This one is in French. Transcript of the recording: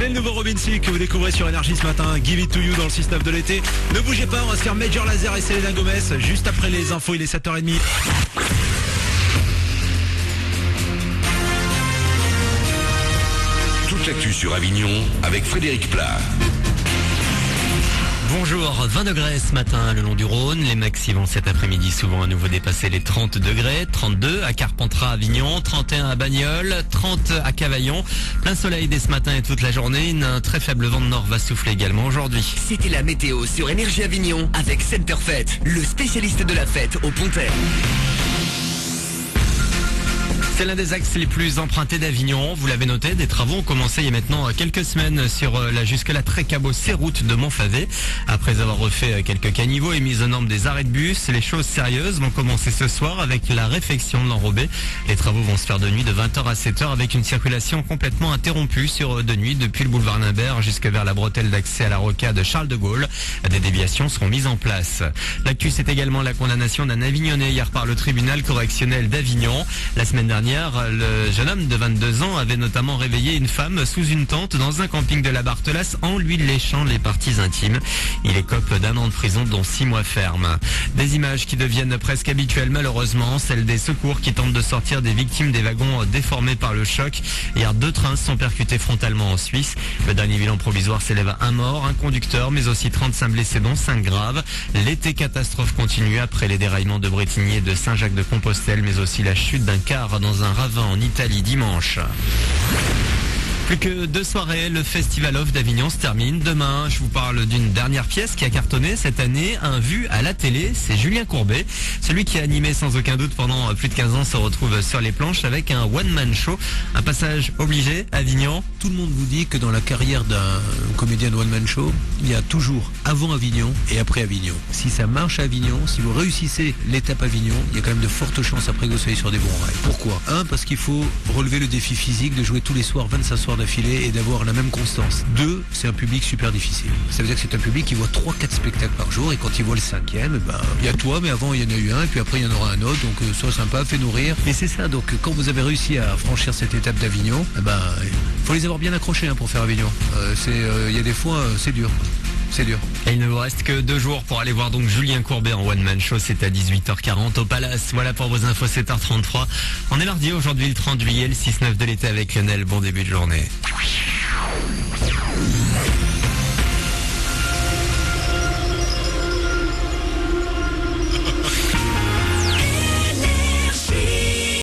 C'est le nouveau Robin Thicke que vous découvrez sur Énergie ce matin. Give it to you dans le 6-9 de l'été. Ne bougez pas, on va se faire Major Lazer et Selena Gomez juste après les infos, il est 7h30. Toute l'actu sur Avignon avec Frédéric Plat. Bonjour, 20 degrés ce matin le long du Rhône. Les maxi vont cet après-midi souvent à nouveau dépasser les 30 degrés. 32 à Carpentras, Avignon, 31 à Bagnoles, 30 à Cavaillon. Plein soleil dès ce matin et toute la journée. Un très faible vent de nord va souffler également aujourd'hui. C'était la météo sur Énergie Avignon avec Center Fête, le spécialiste de la fête au Pontet. C'est l'un des axes les plus empruntés d'Avignon. Vous l'avez noté, des travaux ont commencé il y a maintenant quelques semaines sur la jusque-là très cabossée route de Montfavet. Après avoir refait quelques caniveaux et mis aux normes des arrêts de bus, les choses sérieuses vont commencer ce soir avec la réfection de l'enrobé. Les travaux vont se faire de nuit de 20h à 7h avec une circulation complètement interrompue sur de nuit depuis le boulevard Nimbert jusque vers la bretelle d'accès à la rocade Charles de Gaulle. Des déviations seront mises en place. L'actu, c'est également la condamnation d'un Avignonnais hier par le tribunal correctionnel d'Avignon. La semaine dernière, le jeune homme de 22 ans avait notamment réveillé une femme sous une tente dans un camping de la Barthelasse en lui léchant les parties intimes. Il écope d'1 an de prison dont 6 mois ferme. Des images qui deviennent presque habituelles malheureusement, celles des secours qui tentent de sortir des victimes des wagons déformés par le choc. Hier, 2 trains se sont percutés frontalement en Suisse. Le dernier bilan provisoire s'élève à 1 mort, un conducteur, mais aussi 35 blessés dont 5 graves. L'été catastrophe continue après les déraillements de Bretigny et de Saint-Jacques-de-Compostelle, mais aussi la chute d'un car dans un ravin en Italie dimanche. Plus que 2 soirées, le Festival Off d'Avignon se termine. Demain, je vous parle d'une dernière pièce qui a cartonné cette année, un vu à la télé, c'est Julien Courbet. Celui qui a animé sans aucun doute pendant plus de 15 ans se retrouve sur les planches avec un one-man show. Un passage obligé à Avignon. Tout le monde vous dit que dans la carrière d'un comédien de one-man show, il y a toujours avant Avignon et après Avignon. Si ça marche à Avignon, si vous réussissez l'étape Avignon, il y a quand même de fortes chances après que vous soyez sur des bons rails. Pourquoi ? Parce qu'il faut relever le défi physique de jouer tous les soirs 25 soirs d'affilée et d'avoir la même constance. 2, c'est un public super difficile. Ça veut dire que c'est un public qui voit 3-4 spectacles par jour et quand il voit le 5e, il y a toi, mais avant il y en a eu un et puis après il y en aura un autre, donc sois sympa, fais nourrir. Et c'est ça, donc quand vous avez réussi à franchir cette étape d'Avignon, il faut les avoir bien accrochés pour faire Avignon. Il y a des fois, c'est dur. C'est dur. Et il ne vous reste que 2 jours pour aller voir donc Julien Courbet en One Man Show. C'est à 18h40 au Palace. Voilà pour vos infos, 7h33. On est mardi aujourd'hui, le 30 juillet, le 6-9 de l'été avec Lionel. Bon début de journée.